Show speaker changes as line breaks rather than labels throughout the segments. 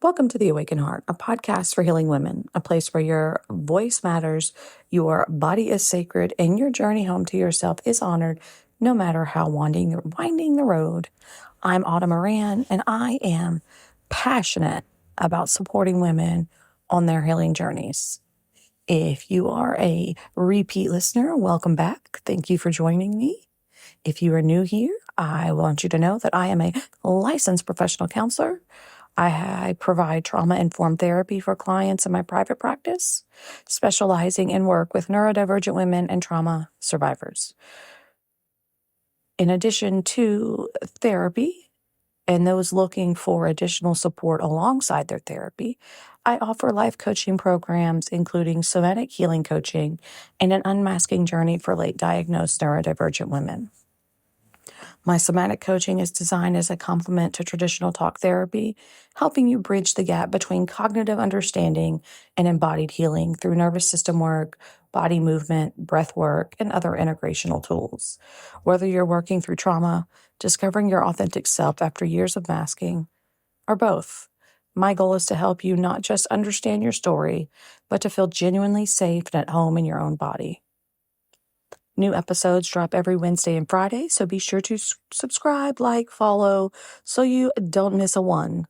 Welcome to The Awakened Heart, a podcast for healing women, a place where your voice matters, your body is sacred, and your journey home to yourself is honored, no matter how winding the road. I'm Autumn Moran, and I am passionate about supporting women on their healing journeys. If you are a repeat listener, welcome back. Thank you for joining me. If you are new here, I want you to know that I am a licensed professional counselor. I provide trauma-informed therapy for clients in my private practice, specializing in work with neurodivergent women and trauma survivors. In addition to therapy and those looking for additional support alongside their therapy, I offer life coaching programs, including somatic healing coaching and an unmasking journey for late diagnosed neurodivergent women. My somatic coaching is designed as a complement to traditional talk therapy, helping you bridge the gap between cognitive understanding and embodied healing through nervous system work, body movement, breath work, and other integrational tools. Whether you're working through trauma, discovering your authentic self after years of masking, or both, my goal is to help you not just understand your story, but to feel genuinely safe and at home in your own body. New episodes drop every Wednesday and Friday, so be sure to subscribe, like, follow, so you don't miss a one.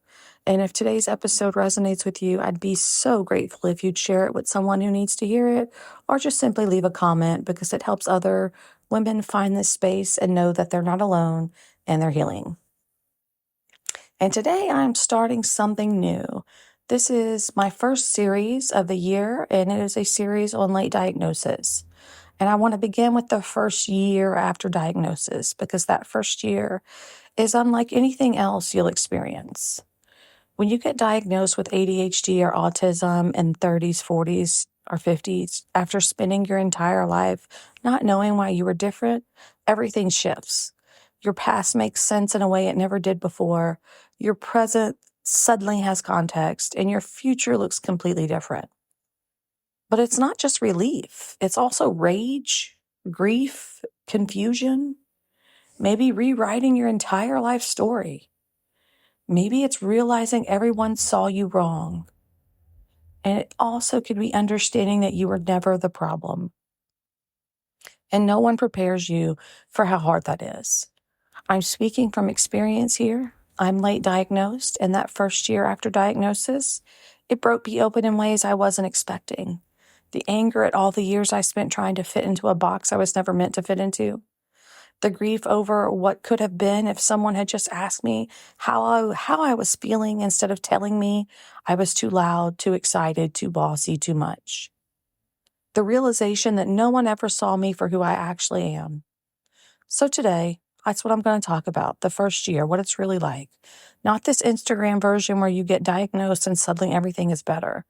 And if today's episode resonates with you, I'd be so grateful if you'd share it with someone who needs to hear it, or just simply leave a comment because it helps other women find this space and know that they're not alone and they're healing. And today I'm starting something new. This is my first series of the year, and it is a series on late diagnosis. And I want to begin with the first year after diagnosis, because that first year is unlike anything else you'll experience. When you get diagnosed with ADHD or autism in 30s, 40s, or 50s, after spending your entire life not knowing why you were different, everything shifts. Your past makes sense in a way it never did before. Your present suddenly has context, and your future looks completely different. But it's not just relief. It's also rage, grief, confusion, maybe rewriting your entire life story. Maybe it's realizing everyone saw you wrong. And it also could be understanding that you were never the problem. And no one prepares you for how hard that is. I'm speaking from experience here. I'm late diagnosed, and that first year after diagnosis, it broke me open in ways I wasn't expecting. The anger at all the years I spent trying to fit into a box I was never meant to fit into. The grief over what could have been if someone had just asked me how I was feeling instead of telling me I was too loud, too excited, too bossy, too much. The realization that no one ever saw me for who I actually am. So today, that's what I'm going to talk about, the first year, what it's really like. Not this Instagram version where you get diagnosed and suddenly everything is better.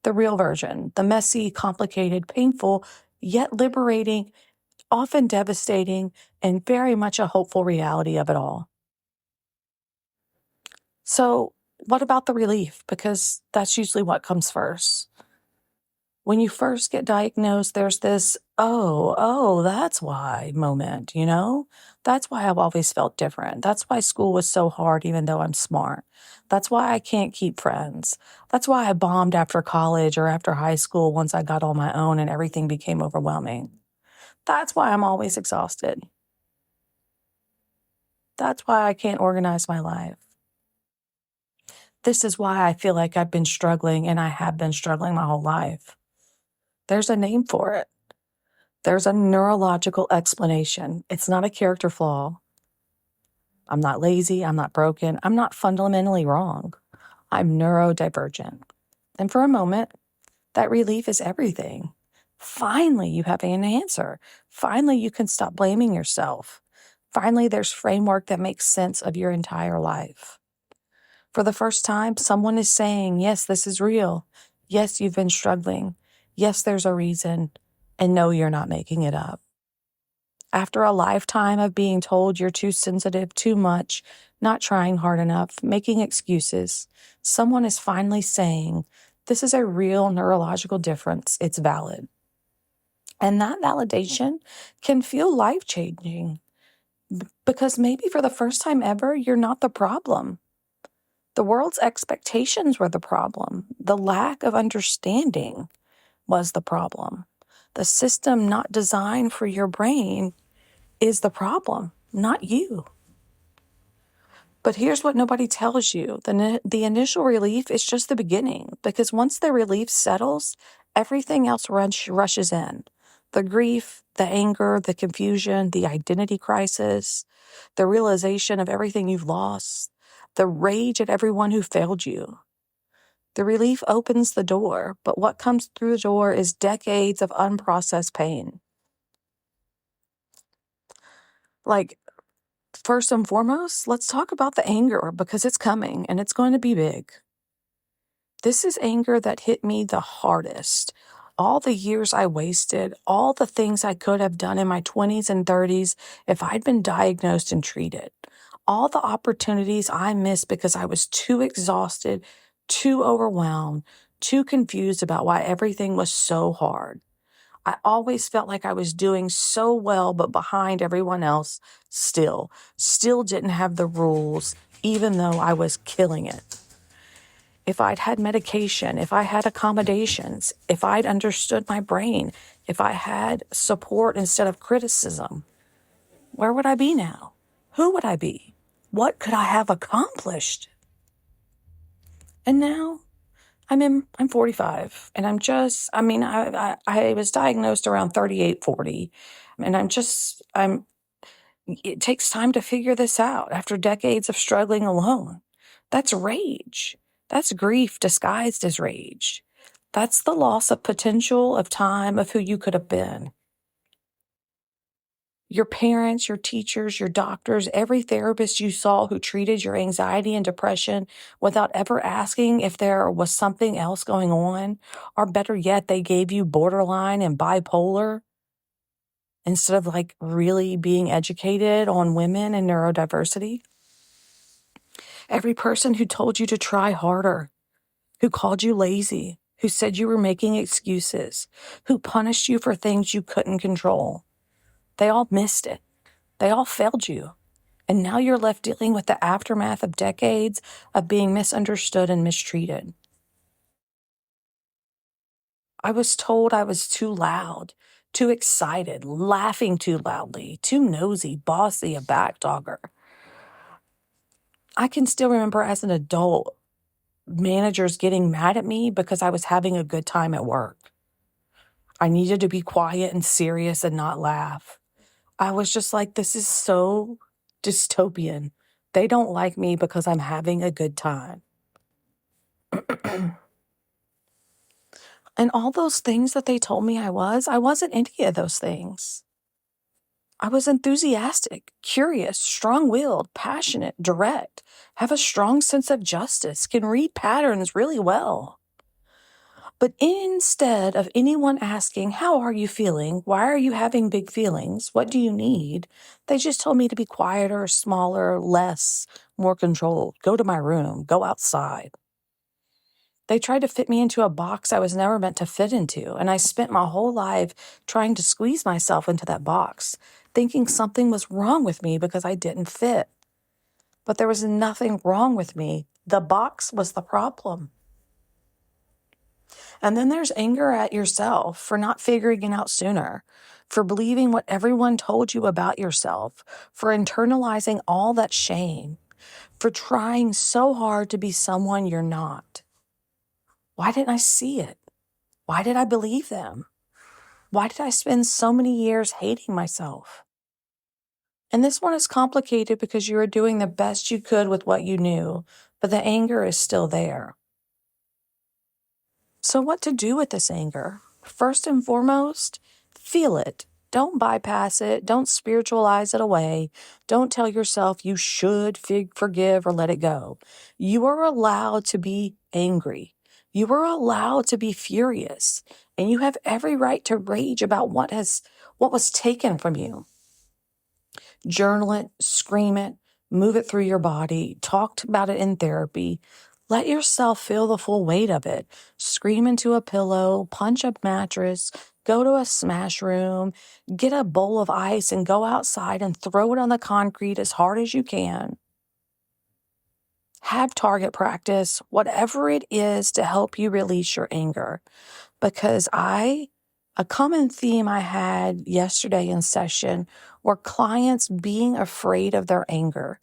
The real version, the messy, complicated, painful, yet liberating, often devastating, and very much a hopeful reality of it all. So what about the relief? Because that's usually what comes first. When you first get diagnosed, there's this, oh, that's why moment, That's why I've always felt different. That's why school was so hard, even though I'm smart. That's why I can't keep friends. That's why I bombed after college or after high school once I got on my own and everything became overwhelming. That's why I'm always exhausted. That's why I can't organize my life. This is why I feel like I've been struggling, and I have been struggling my whole life. There's a name for it. There's a neurological explanation. It's not a character flaw. I'm not lazy. I'm not broken. I'm not fundamentally wrong. I'm neurodivergent. And for a moment, that relief is everything. Finally, you have an answer. Finally, you can stop blaming yourself. Finally, there's framework that makes sense of your entire life. For the first time, someone is saying, yes, this is real. Yes, you've been struggling. Yes, there's a reason. And no, you're not making it up. After a lifetime of being told you're too sensitive, too much, not trying hard enough, making excuses, someone is finally saying, this is a real neurological difference. It's valid. And that validation can feel life-changing because maybe for the first time ever, you're not the problem. The world's expectations were the problem. The lack of understanding was the problem. The system not designed for your brain is the problem, not you. But here's what nobody tells you. The initial relief is just the beginning, because once the relief settles, everything else rushes in. The grief, the anger, the confusion, the identity crisis, the realization of everything you've lost, the rage at everyone who failed you. The relief opens the door, but what comes through the door is decades of unprocessed pain. Like, first and foremost, let's talk about the anger, because it's coming and it's going to be big. This is anger that hit me the hardest. All the years I wasted, all the things I could have done in my 20s and 30s if I'd been diagnosed and treated. All the opportunities I missed because I was too exhausted, too overwhelmed, too confused about why everything was so hard. I always felt like I was doing so well, but behind everyone else still didn't have the rules, even though I was killing it. If I'd had medication, if I had accommodations, if I'd understood my brain, if I had support instead of criticism, where would I be now? Who would I be? What could I have accomplished? And now I'm 45, and I was diagnosed around 38, 40, and it takes time to figure this out after decades of struggling alone. That's rage. That's grief disguised as rage. That's the loss of potential, of time, of who you could have been. Your parents, your teachers, your doctors, every therapist you saw who treated your anxiety and depression without ever asking if there was something else going on, or better yet, they gave you borderline and bipolar instead of really being educated on women and neurodiversity. Every person who told you to try harder, who called you lazy, who said you were making excuses, who punished you for things you couldn't control. They all missed it. They all failed you. And now you're left dealing with the aftermath of decades of being misunderstood and mistreated. I was told I was too loud, too excited, laughing too loudly, too nosy, bossy, a backdogger. I can still remember as an adult, managers getting mad at me because I was having a good time at work. I needed to be quiet and serious and not laugh. I was just like, this is so dystopian. They don't like me because I'm having a good time. And all those things that they told me I wasn't any of those things. I was enthusiastic, curious, strong-willed, passionate, direct, have a strong sense of justice, can read patterns really well. But instead of anyone asking, how are you feeling? Why are you having big feelings? What do you need? They just told me to be quieter, smaller, less, more controlled. Go to my room. Go outside. They tried to fit me into a box I was never meant to fit into, and I spent my whole life trying to squeeze myself into that box, thinking something was wrong with me because I didn't fit. But there was nothing wrong with me. The box was the problem. And then there's anger at yourself for not figuring it out sooner, for believing what everyone told you about yourself, for internalizing all that shame, for trying so hard to be someone you're not. Why didn't I see it? Why did I believe them? Why did I spend so many years hating myself? And this one is complicated because you were doing the best you could with what you knew, but the anger is still there. So what to do with this anger? First and foremost, feel it. Don't bypass it. Don't spiritualize it away. Don't tell yourself you should forgive or let it go. You are allowed to be angry. You are allowed to be furious. And you have every right to rage about what was taken from you. Journal it, scream it, move it through your body, talk about it in therapy. Let yourself feel the full weight of it. Scream into a pillow, punch a mattress, go to a smash room, get a bowl of ice and go outside and throw it on the concrete as hard as you can. have target practice, whatever it is to help you release your anger. Because a common theme I had yesterday in session were clients being afraid of their anger,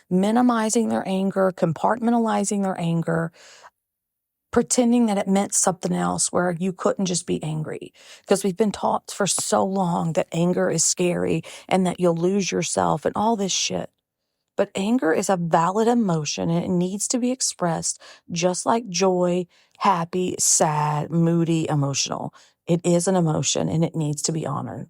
minimizing their anger, compartmentalizing their anger, pretending that it meant something else where you couldn't just be angry. Because we've been taught for so long that anger is scary and that you'll lose yourself and all this shit. But anger is a valid emotion and it needs to be expressed just like joy, happy, sad, moody, emotional. It is an emotion and it needs to be honored.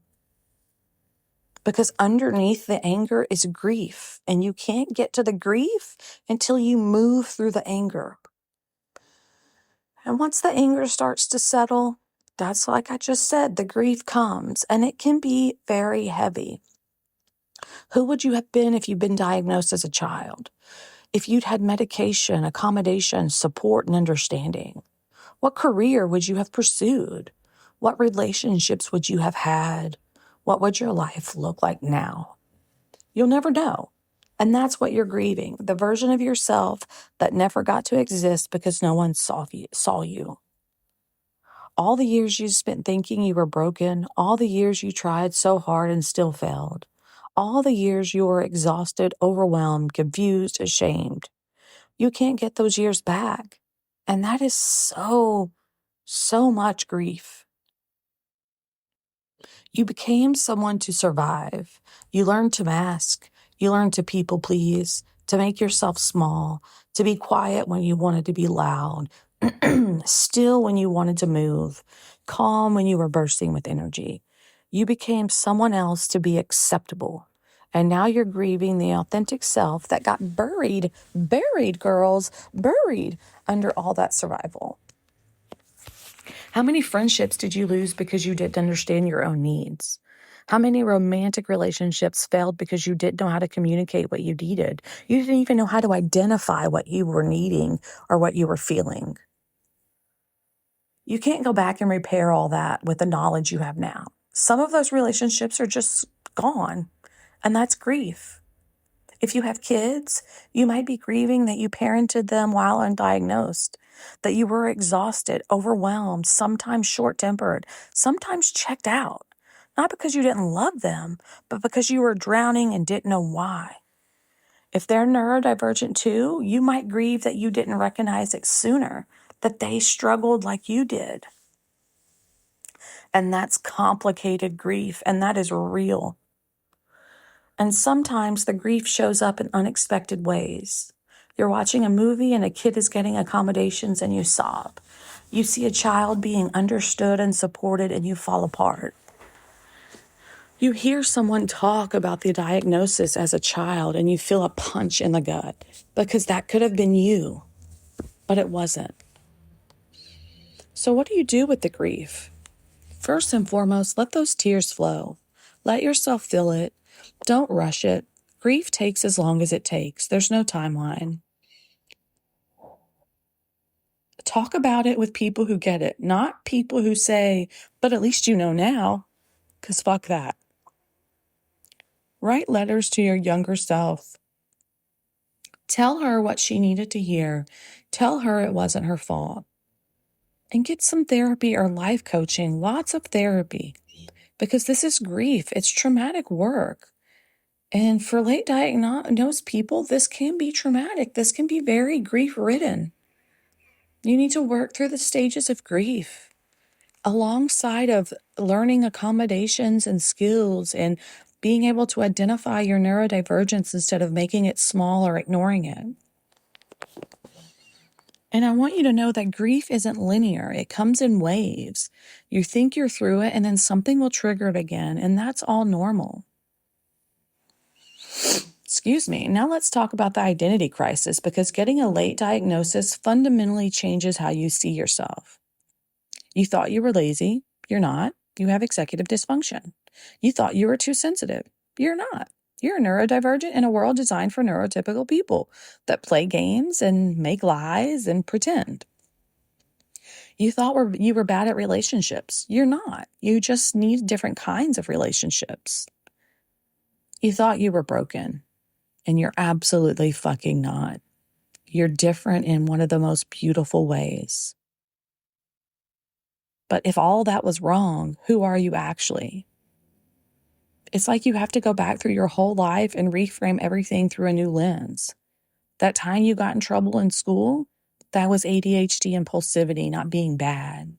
Because underneath the anger is grief, and you can't get to the grief until you move through the anger. And once the anger starts to settle, that's like I just said, the grief comes, and it can be very heavy. Who would you have been if you'd been diagnosed as a child? If you'd had medication, accommodations, support, and understanding? What career would you have pursued? What relationships would you have had? What would your life look like now? You'll never know. And that's what you're grieving, the version of yourself that never got to exist because no one saw you. All the years you spent thinking you were broken, all the years you tried so hard and still failed, all the years you were exhausted, overwhelmed, confused, ashamed. You can't get those years back. And that is so much grief. You became someone to survive. You learned to mask. You learned to people please, to make yourself small, to be quiet when you wanted to be loud, still when you wanted to move, calm when you were bursting with energy. You became someone else to be acceptable. And now you're grieving the authentic self that got buried, girls, buried under all that survival. How many friendships did you lose because you didn't understand your own needs? How many romantic relationships failed because you didn't know how to communicate what you needed? You didn't even know how to identify what you were needing or what you were feeling. You can't go back and repair all that with the knowledge you have now. Some of those relationships are just gone, and that's grief. If you have kids, you might be grieving that you parented them while undiagnosed, that you were exhausted, overwhelmed, sometimes short-tempered, sometimes checked out, not because you didn't love them, but because you were drowning and didn't know why. If they're neurodivergent too, you might grieve that you didn't recognize it sooner, that they struggled like you did. And that's complicated grief, and that is real. And sometimes the grief shows up in unexpected ways. You're watching a movie and a kid is getting accommodations and you sob. You see a child being understood and supported and you fall apart. You hear someone talk about the diagnosis as a child and you feel a punch in the gut because that could have been you, but it wasn't. So what do you do with the grief? First and foremost, let those tears flow. Let yourself feel it. Don't rush it. Grief takes as long as it takes. There's no timeline. Talk about it with people who get it, not people who say, but at least you know now, because fuck that. Write letters to your younger self. Tell her what she needed to hear. Tell her it wasn't her fault. And get some therapy or life coaching, lots of therapy, because this is grief. It's traumatic work. And for late diagnosed people, this can be traumatic. This can be very grief-ridden. You need to work through the stages of grief alongside of learning accommodations and skills and being able to identify your neurodivergence instead of making it small or ignoring it. And I want you to know that grief isn't linear. It comes in waves. You think you're through it and then something will trigger it again, and that's all normal. Excuse me. Now let's talk about the identity crisis, because getting a late diagnosis fundamentally changes how you see yourself. You thought you were lazy. You're not. You have executive dysfunction. You thought you were too sensitive. You're not. You're neurodivergent in a world designed for neurotypical people that play games and make lies and pretend. You thought you were bad at relationships. You're not. You just need different kinds of relationships. You thought you were broken. And you're absolutely fucking not. You're different in one of the most beautiful ways. But if all that was wrong, who are you actually? It's like you have to go back through your whole life and reframe everything through a new lens. That time you got in trouble in school, that was ADHD impulsivity, not being bad.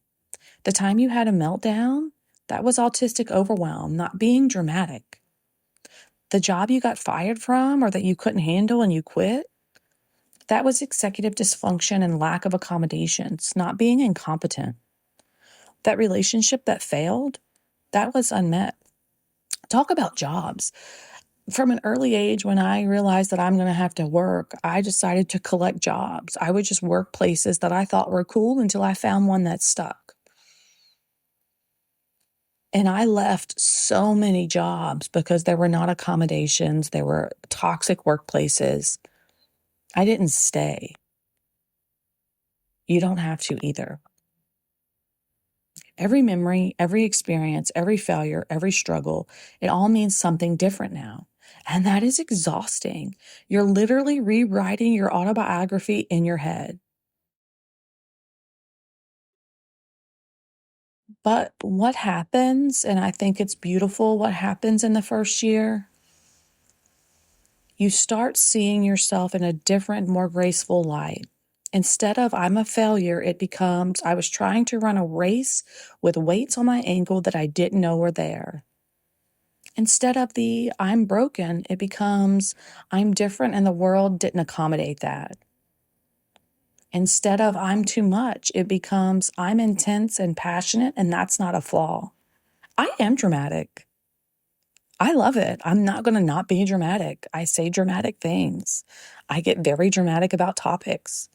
The time you had a meltdown, that was autistic overwhelm, not being dramatic. The job you got fired from or that you couldn't handle and you quit, that was executive dysfunction and lack of accommodations, not being incompetent. That relationship that failed, that was unmet. Talk about jobs. From an early age, when I realized that I'm going to have to work, I decided to collect jobs. I would just work places that I thought were cool until I found one that stuck. And I left so many jobs because there were not accommodations. There were toxic workplaces. I didn't stay. You don't have to either. Every memory, every experience, every failure, every struggle, it all means something different now. And that is exhausting. You're literally rewriting your autobiography in your head. But what happens, and I think it's beautiful what happens in the first year, you start seeing yourself in a different, more graceful light. Instead of I'm a failure, it becomes I was trying to run a race with weights on my ankle that I didn't know were there. Instead of the I'm broken, it becomes I'm different and the world didn't accommodate that. Instead of I'm too much, it becomes I'm intense and passionate, and that's not a flaw. I am dramatic. I love it. I'm not going to not be dramatic. I say dramatic things. I get very dramatic about topics.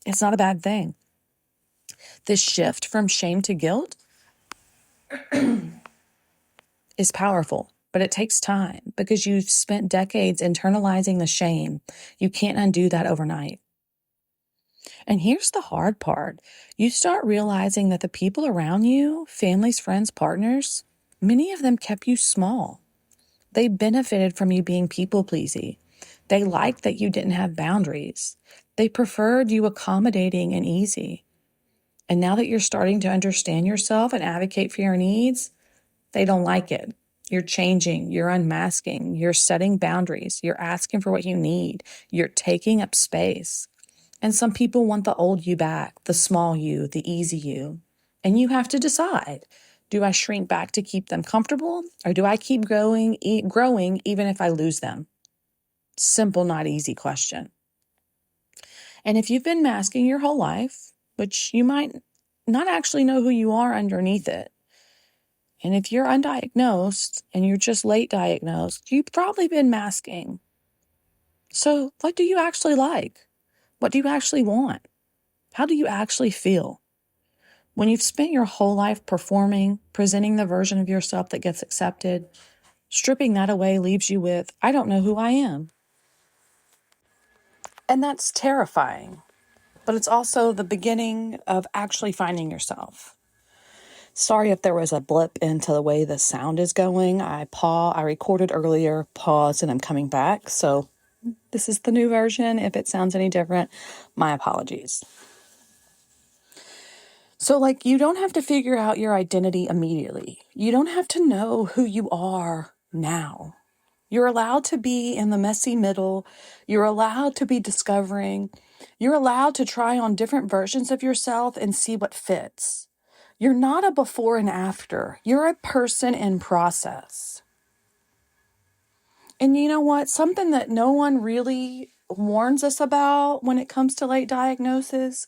It's not a bad thing. This shift from shame to guilt is powerful, but it takes time because you've spent decades internalizing the shame. You can't undo that overnight. And here's the hard part. You start realizing that the people around you, families, friends, partners, many of them kept you small. They benefited from you being people-pleasing. They liked that you didn't have boundaries. They preferred you accommodating and easy. And now that you're starting to understand yourself and advocate for your needs, they don't like it. You're changing, you're unmasking, you're setting boundaries, you're asking for what you need, you're taking up space. And some people want the old you back, the small you, the easy you. And you have to decide, do I shrink back to keep them comfortable, or do I keep growing even if I lose them? Simple, not easy question. And if you've been masking your whole life, which you might not actually know who you are underneath it, and if you're undiagnosed and you're just late diagnosed, you've probably been masking. So what do you actually like? What do you actually want? How do you actually feel? When you've spent your whole life performing, presenting the version of yourself that gets accepted, stripping that away leaves you with, I don't know who I am. And that's terrifying, but it's also the beginning of actually finding yourself. Sorry if there was a blip into the way the sound is going. I recorded earlier, paused, and I'm coming back. So this is the new version. If it sounds any different, my apologies. So, you don't have to figure out your identity immediately. You don't have to know who you are now. You're allowed to be in the messy middle. You're allowed to be discovering. You're allowed to try on different versions of yourself and see what fits. You're not a before and after. You're a person in process. And you know what? Something that no one really warns us about when it comes to late diagnosis,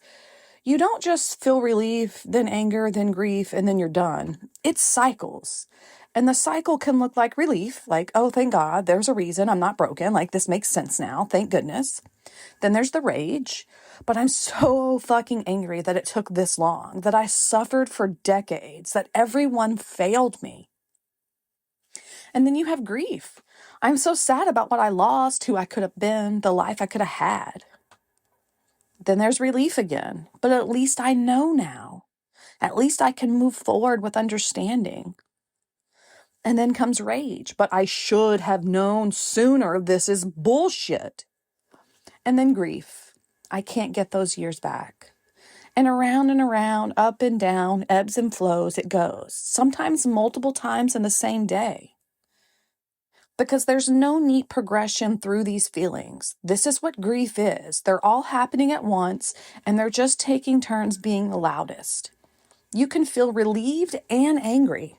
you don't just feel relief, then anger, then grief, and then you're done. It's cycles. And the cycle can look like relief, like, oh, thank God, there's a reason I'm not broken. Like, this makes sense now. Thank goodness. Then there's the rage. But I'm so fucking angry that it took this long, that I suffered for decades, that everyone failed me. And then you have grief. I'm so sad about what I lost, who I could have been, the life I could have had. Then there's relief again. But at least I know now. At least I can move forward with understanding. And then comes rage. But I should have known sooner. This is bullshit. And then grief. I can't get those years back. And around, up and down, ebbs and flows, it goes. Sometimes multiple times in the same day. Because there's no neat progression through these feelings. This is what grief is. They're all happening at once, and they're just taking turns being the loudest. You can feel relieved and angry,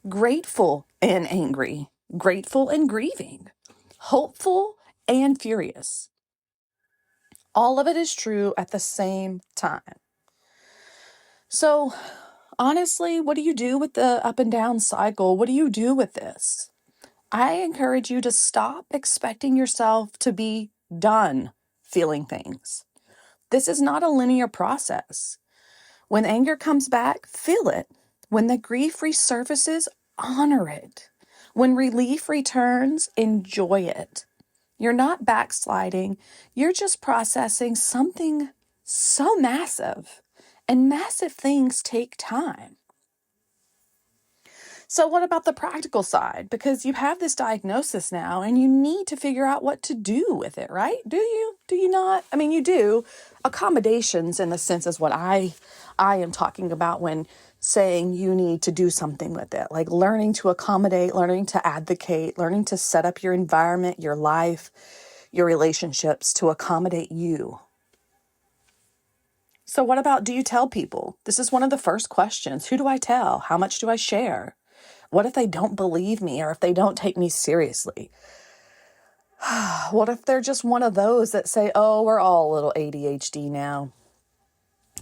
grateful and angry, grateful and grieving, hopeful and furious. All of it is true at the same time. So, honestly, what do you do with the up and down cycle? What do you do with this? I encourage you to stop expecting yourself to be done feeling things. This is not a linear process. When anger comes back, feel it. When the grief resurfaces, honor it. When relief returns, enjoy it. You're not backsliding. You're just processing something so massive. And massive things take time. So what about the practical side? Because you have this diagnosis now and you need to figure out what to do with it, right? Do you? Do you not? I mean, you do. Accommodations in the sense is what I am talking about when saying you need to do something with it. Like learning to accommodate, learning to advocate, learning to set up your environment, your life, your relationships to accommodate you. So what about, do you tell people? This is one of the first questions. Who do I tell? How much do I share? What if they don't believe me or if they don't take me seriously? What if they're just one of those that say, oh, we're all a little ADHD now?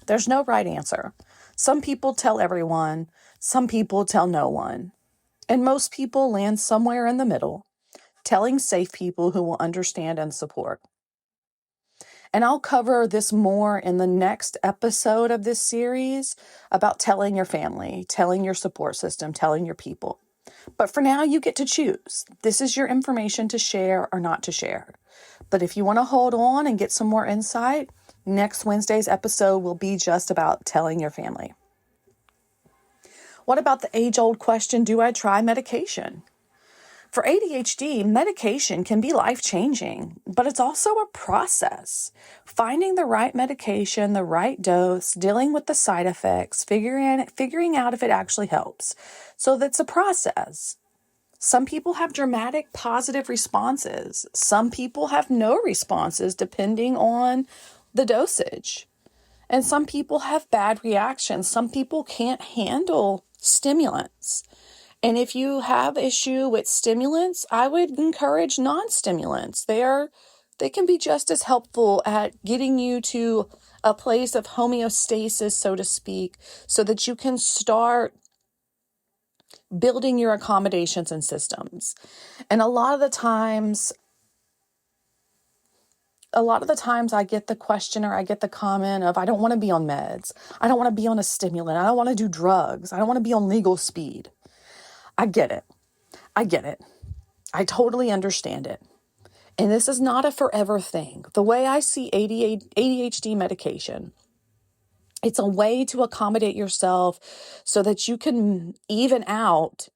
There's no right answer. Some people tell everyone. Some people tell no one. And most people land somewhere in the middle, telling safe people who will understand and support. And I'll cover this more in the next episode of this series about telling your family, telling your support system, telling your people. But for now, you get to choose. This is your information to share or not to share. But if you want to hold on and get some more insight, next Wednesday's episode will be just about telling your family. What about the age-old question, do I try medication? For ADHD, medication can be life-changing, but it's also a process. Finding the right medication, the right dose, dealing with the side effects, figuring out if it actually helps. So that's a process. Some people have dramatic positive responses. Some people have no responses depending on the dosage. And some people have bad reactions. Some people can't handle stimulants. And if you have issue with stimulants, I would encourage non-stimulants. They can be just as helpful at getting you to a place of homeostasis, so to speak, so that you can start building your accommodations and systems. And a lot of the times I get the question or I get the comment of, I don't want to be on meds. I don't want to be on a stimulant. I don't want to do drugs. I don't want to be on legal speed. I get it. I totally understand it. And this is not a forever thing. The way I see ADHD medication, it's a way to accommodate yourself so that you can even out,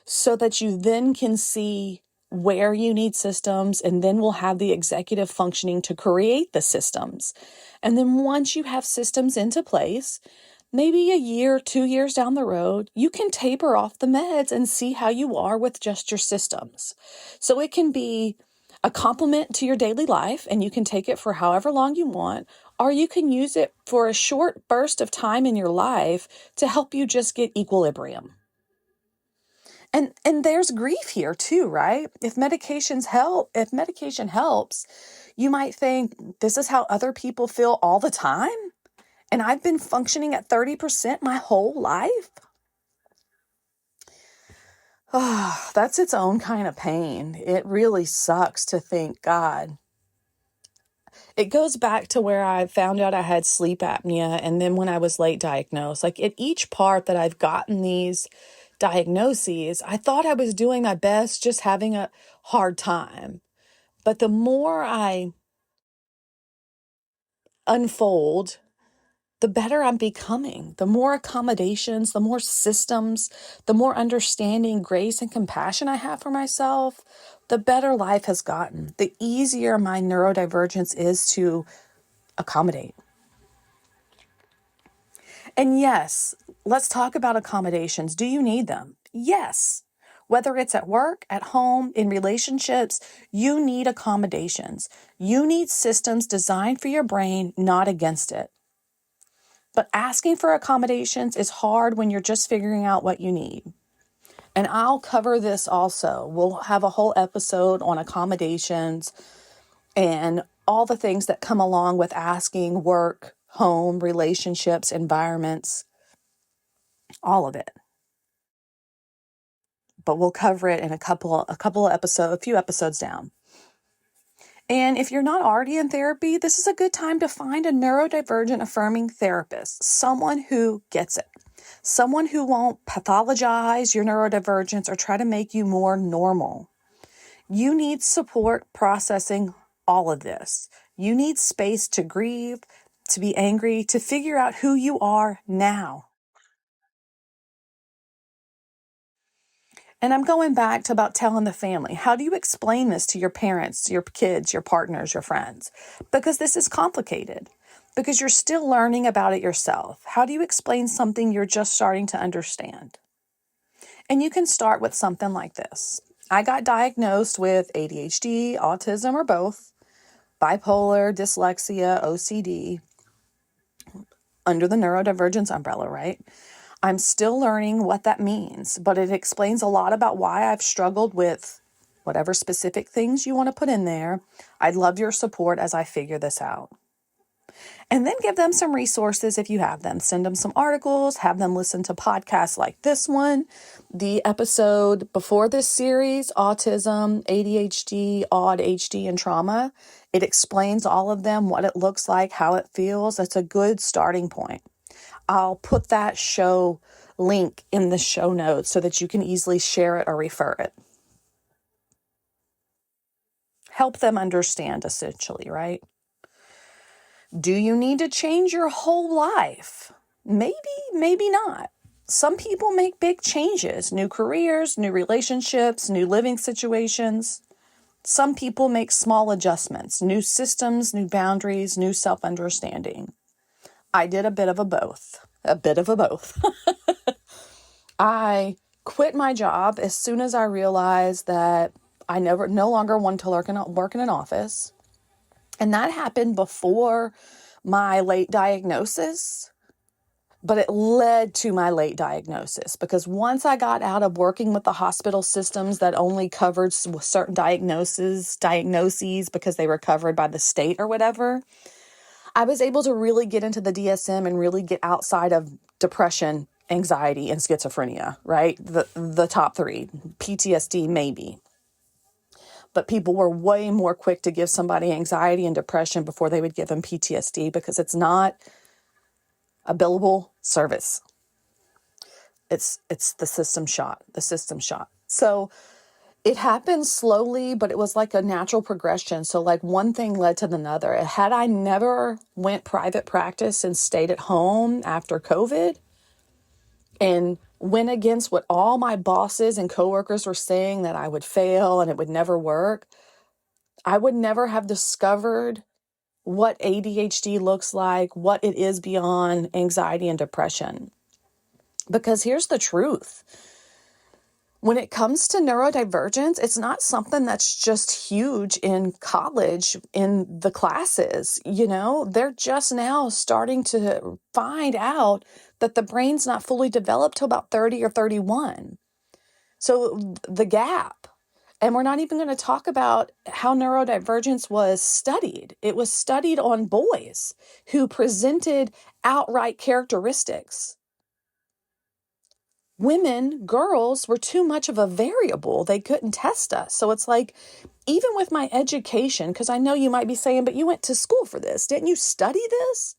so that you then can see where you need systems, and then we'll have the executive functioning to create the systems. And then once you have systems into place, maybe a year, 2 years down the road, you can taper off the meds and see how you are with just your systems. So it can be a complement to your daily life, and you can take it for however long you want, or you can use it for a short burst of time in your life to help you just get equilibrium. And there's grief here too, right? If medication helps, you might think, this is how other people feel all the time? And I've been functioning at 30% my whole life? Oh, that's its own kind of pain. It really sucks to think, God. It goes back to where I found out I had sleep apnea, and then when I was late diagnosed. Like at each part that I've gotten these diagnoses, I thought I was doing my best, just having a hard time. But the more I unfold the better I'm becoming. The more accommodations, the more systems, the more understanding, grace, and compassion I have for myself, the better life has gotten. The easier my neurodivergence is to accommodate. And yes, let's talk about accommodations. Do you need them? Yes. Whether it's at work, at home, in relationships, you need accommodations. You need systems designed for your brain, not against it. But asking for accommodations is hard when you're just figuring out what you need. And I'll cover this also. We'll have a whole episode on accommodations and all the things that come along with asking work, home, relationships, environments, all of it. But we'll cover it in a few episodes down. And if you're not already in therapy, this is a good time to find a neurodivergent affirming therapist, someone who gets it, someone who won't pathologize your neurodivergence or try to make you more normal. You need support processing all of this. You need space to grieve, to be angry, to figure out who you are now. And I'm going back to about telling the family. How do you explain this to your parents, your kids, your partners, your friends? Because this is complicated. Because you're still learning about it yourself. How do you explain something you're just starting to understand? And you can start with something like this. I got diagnosed with ADHD, autism, or both, bipolar, dyslexia, OCD, under the neurodivergence umbrella, right? I'm still learning what that means, but it explains a lot about why I've struggled with whatever specific things you want to put in there. I'd love your support as I figure this out. And then give them some resources if you have them. Send them some articles, have them listen to podcasts like this one. The episode before this series, Autism, ADHD, AuDHD, and Trauma, it explains all of them, what it looks like, how it feels. It's a good starting point. I'll put that show link in the show notes so that you can easily share it or refer it. Help them understand, essentially, right? Do you need to change your whole life? Maybe, maybe not. Some people make big changes, new careers, new relationships, new living situations. Some people make small adjustments, new systems, new boundaries, new self-understanding. I did a bit of a both. I quit my job as soon as I realized that I no longer wanted to work in an office. And that happened before my late diagnosis, but it led to my late diagnosis because once I got out of working with the hospital systems that only covered certain diagnoses because they were covered by the state or whatever, I was able to really get into the DSM and really get outside of depression, anxiety, and schizophrenia, right? The top three. PTSD, maybe. But people were way more quick to give somebody anxiety and depression before they would give them PTSD because it's not a billable service. It's the system shot. So it happened slowly, but it was like a natural progression. So like one thing led to another. Had I never went private practice and stayed at home after COVID and went against what all my bosses and coworkers were saying that I would fail and it would never work, I would never have discovered what ADHD looks like, what it is beyond anxiety and depression. Because here's the truth. When it comes to neurodivergence, it's not something that's just huge in college, in the classes. They're just now starting to find out that the brain's not fully developed till about 30 or 31. So the gap. And we're not even going to talk about how neurodivergence was studied. It was studied on boys who presented outright characteristics. Women, girls were too much of a variable. They couldn't test us. So it's like, even with my education, because I know you might be saying, but you went to school for this. Didn't you study this?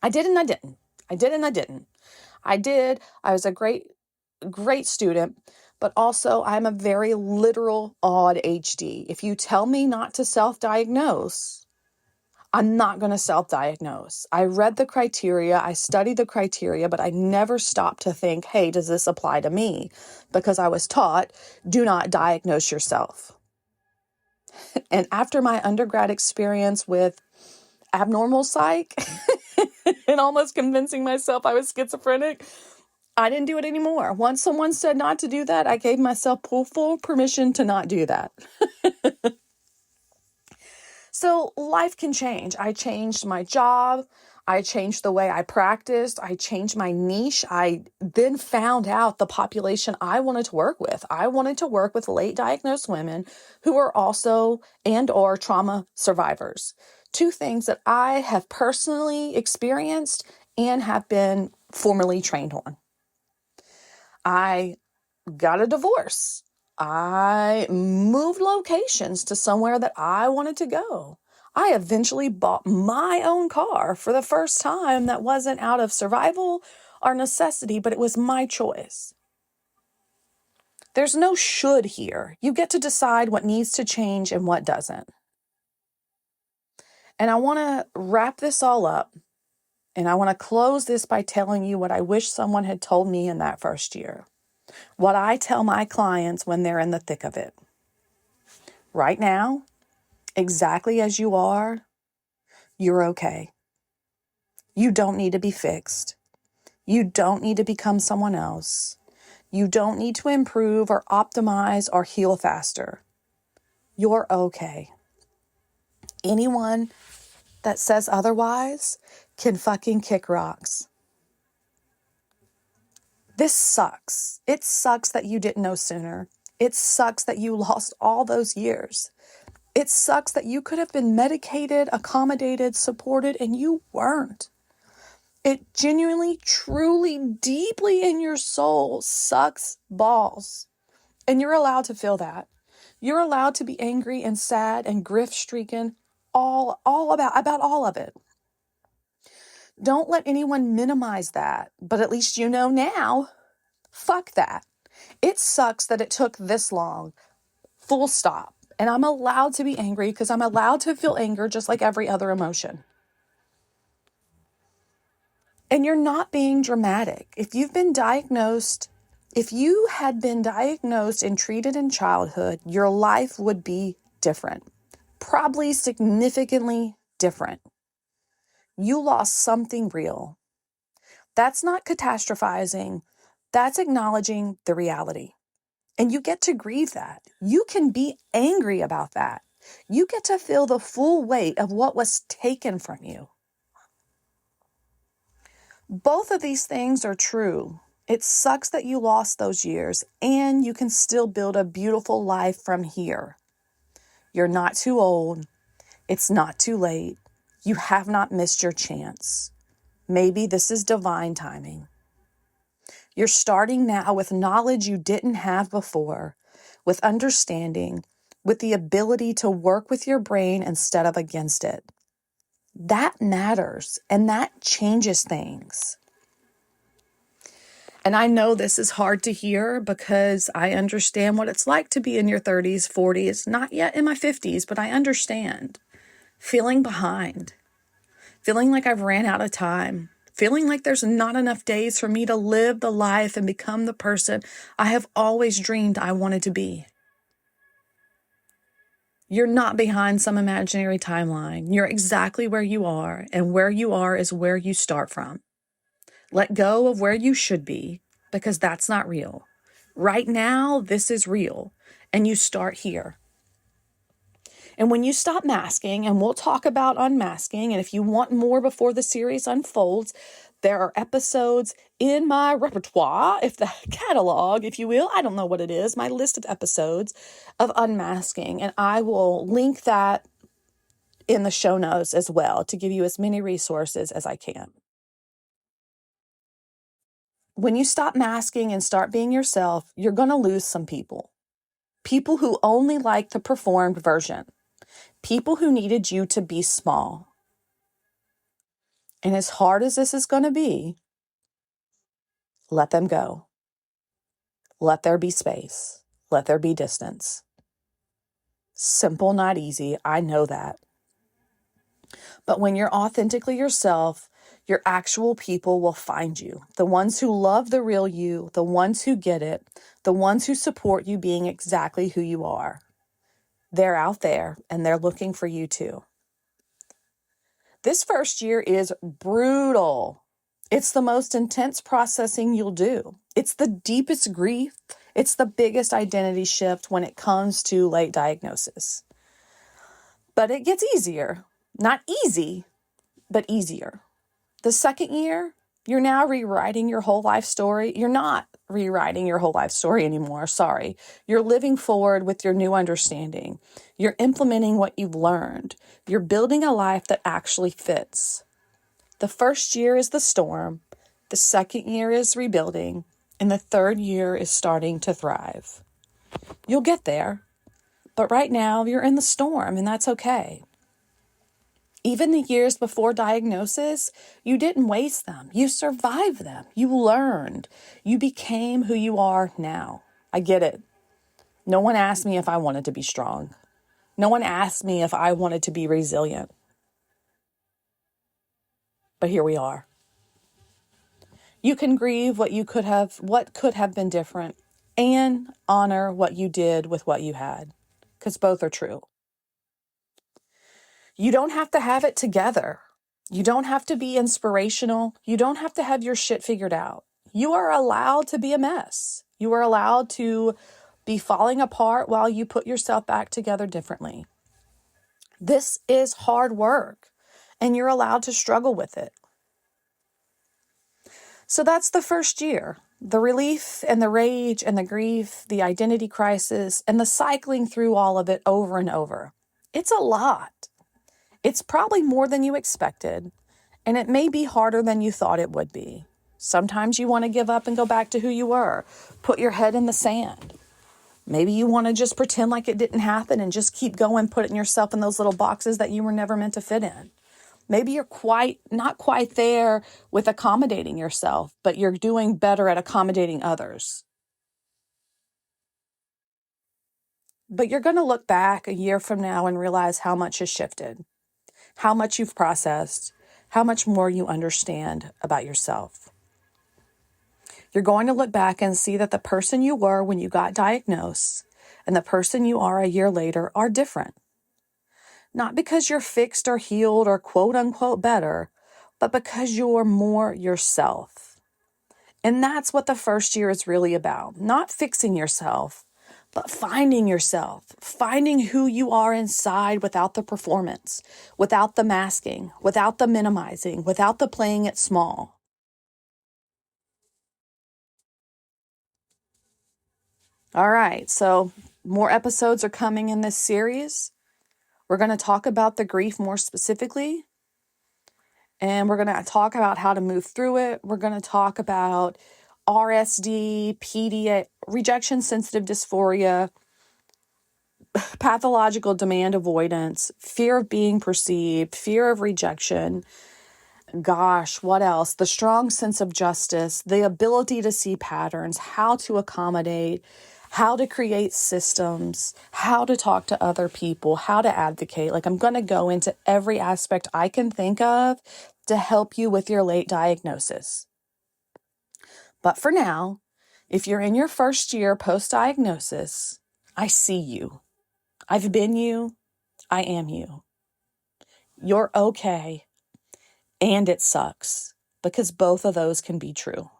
I did and I didn't. I did. I was a great student, but also I'm a very literal AuDHD. If you tell me not to self-diagnose, I'm not going to self-diagnose. I read the criteria, I studied the criteria, but I never stopped to think, hey, does this apply to me? Because I was taught, do not diagnose yourself. And after my undergrad experience with abnormal psych and almost convincing myself I was schizophrenic, I didn't do it anymore. Once someone said not to do that, I gave myself full permission to not do that. So life can change. I changed my job. I changed the way I practiced. I changed my niche. I then found out the population I wanted to work with. I wanted to work with late diagnosed women who are also and or trauma survivors. Two things that I have personally experienced and have been formally trained on. I got a divorce. I moved locations to somewhere that I wanted to go. I eventually bought my own car for the first time that wasn't out of survival or necessity, but it was my choice. There's no should here. You get to decide what needs to change and what doesn't. And I want to wrap this all up, and I want to close this by telling you what I wish someone had told me in that first year. What I tell my clients when they're in the thick of it. Right now, exactly as you are, you're okay. You don't need to be fixed. You don't need to become someone else. You don't need to improve or optimize or heal faster. You're okay. Anyone that says otherwise can fucking kick rocks. This sucks. It sucks that you didn't know sooner. It sucks that you lost all those years. It sucks that you could have been medicated, accommodated, supported, and you weren't. It genuinely, truly, deeply in your soul sucks balls. And you're allowed to feel that. You're allowed to be angry and sad and grief-stricken all about all of it. Don't let anyone minimize that. But at least you know now, fuck that. It sucks that it took this long. Full stop. And I'm allowed to be angry because I'm allowed to feel anger just like every other emotion. And you're not being dramatic. If you had been diagnosed and treated in childhood, your life would be different. Probably significantly different. You lost something real. That's not catastrophizing. That's acknowledging the reality. And you get to grieve that. You can be angry about that. You get to feel the full weight of what was taken from you. Both of these things are true. It sucks that you lost those years, and you can still build a beautiful life from here. You're not too old. It's not too late. You have not missed your chance. Maybe this is divine timing. You're starting now with knowledge you didn't have before, with understanding, with the ability to work with your brain instead of against it. That matters, and that changes things. And I know this is hard to hear because I understand what it's like to be in your 30s, 40s, not yet in my 50s, but I understand. Feeling behind, feeling like I've ran out of time, feeling like there's not enough days for me to live the life and become the person I have always dreamed I wanted to be. You're not behind some imaginary timeline. You're exactly where you are, and where you are is where you start from. Let go of where you should be, because that's not real. Right now, this is real, and you start here. And when you stop masking, and we'll talk about unmasking, and if you want more before the series unfolds, there are episodes in my repertoire, if the catalog, if you will, I don't know what it is, my list of episodes of unmasking, and I will link that in the show notes as well to give you as many resources as I can. When you stop masking and start being yourself, you're going to lose some people. People who only like the performed version. People who needed you to be small. And as hard as this is going to be, let them go. Let there be space. Let there be distance. Simple, not easy. I know that. But when you're authentically yourself, your actual people will find you. The ones who love the real you, the ones who get it, the ones who support you being exactly who you are. They're out there and they're looking for you too. This first year is brutal. It's the most intense processing you'll do. It's the deepest grief. It's the biggest identity shift when it comes to late diagnosis. But it gets easier. Not easy, but easier. The second year, you're now rewriting your whole life story. You're not rewriting your whole life story anymore. Sorry. You're living forward with your new understanding. You're implementing what you've learned. You're building a life that actually fits. The first year is the storm. The second year is rebuilding. And the third year is starting to thrive. You'll get there. But right now, you're in the storm, and that's okay. Even the years before diagnosis, you didn't waste them. You survived them. You learned. You became who you are now. I get it. No one asked me if I wanted to be strong. No one asked me if I wanted to be resilient. But here we are. You can grieve what could have been different, and honor what you did with what you had, because both are true. You don't have to have it together. You don't have to be inspirational. You don't have to have your shit figured out. You are allowed to be a mess. You are allowed to be falling apart while you put yourself back together differently. This is hard work, and you're allowed to struggle with it. So that's the first year. The relief and the rage and the grief, the identity crisis, and the cycling through all of it over and over. It's a lot. It's probably more than you expected, and it may be harder than you thought it would be. Sometimes you want to give up and go back to who you were. Put your head in the sand. Maybe you want to just pretend like it didn't happen and just keep going, putting yourself in those little boxes that you were never meant to fit in. Maybe you're not quite there with accommodating yourself, but you're doing better at accommodating others. But you're going to look back a year from now and realize how much has shifted, how much you've processed, how much more you understand about yourself. You're going to look back and see that the person you were when you got diagnosed and the person you are a year later are different. Not because you're fixed or healed or quote unquote better, but because you're more yourself. And that's what the first year is really about. Not fixing yourself, but finding yourself, finding who you are inside without the performance, without the masking, without the minimizing, without the playing it small. All right, so more episodes are coming in this series. We're going to talk about the grief more specifically, and we're going to talk about how to move through it. We're going to talk about RSD, PD, rejection sensitive dysphoria, pathological demand avoidance, fear of being perceived, fear of rejection. Gosh, what else? The strong sense of justice, the ability to see patterns, how to accommodate, how to create systems, how to talk to other people, how to advocate. Like, I'm going to go into every aspect I can think of to help you with your late diagnosis. But for now, if you're in your first year post-diagnosis, I see you. I've been you. I am you. You're okay. And it sucks, because both of those can be true.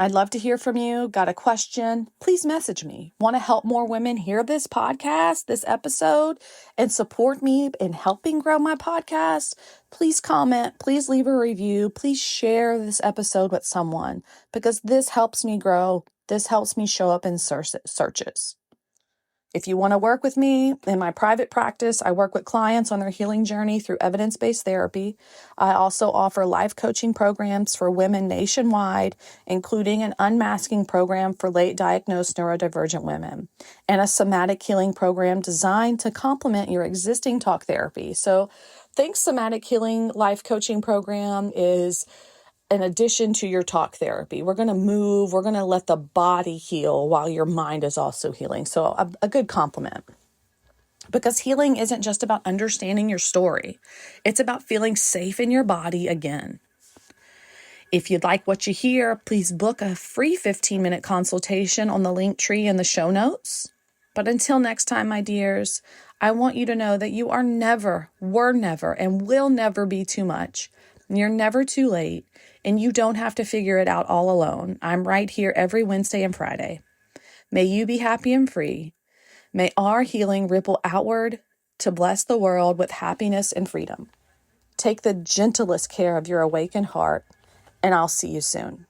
I'd love to hear from you. Got a question? Please message me. Want to help more women hear this podcast, this episode, and support me in helping grow my podcast? Please comment. Please leave a review. Please share this episode with someone, because this helps me grow. This helps me show up in searches. If you want to work with me in my private practice, I work with clients on their healing journey through evidence-based therapy. I also offer life coaching programs for women nationwide, including an unmasking program for late diagnosed neurodivergent women and a somatic healing program designed to complement your existing talk therapy. So think somatic healing life coaching program is in addition to your talk therapy. We're going to move, we're going to let the body heal while your mind is also healing. So a good complement. Because healing isn't just about understanding your story. It's about feeling safe in your body again. If you'd like what you hear, please book a free 15-minute consultation on the link tree in the show notes. But until next time, my dears, I want you to know that you are never, were never, and will never be too much. You're never too late, and you don't have to figure it out all alone. I'm right here every Wednesday and Friday. May you be happy and free. May our healing ripple outward to bless the world with happiness and freedom. Take the gentlest care of your awakened heart, and I'll see you soon.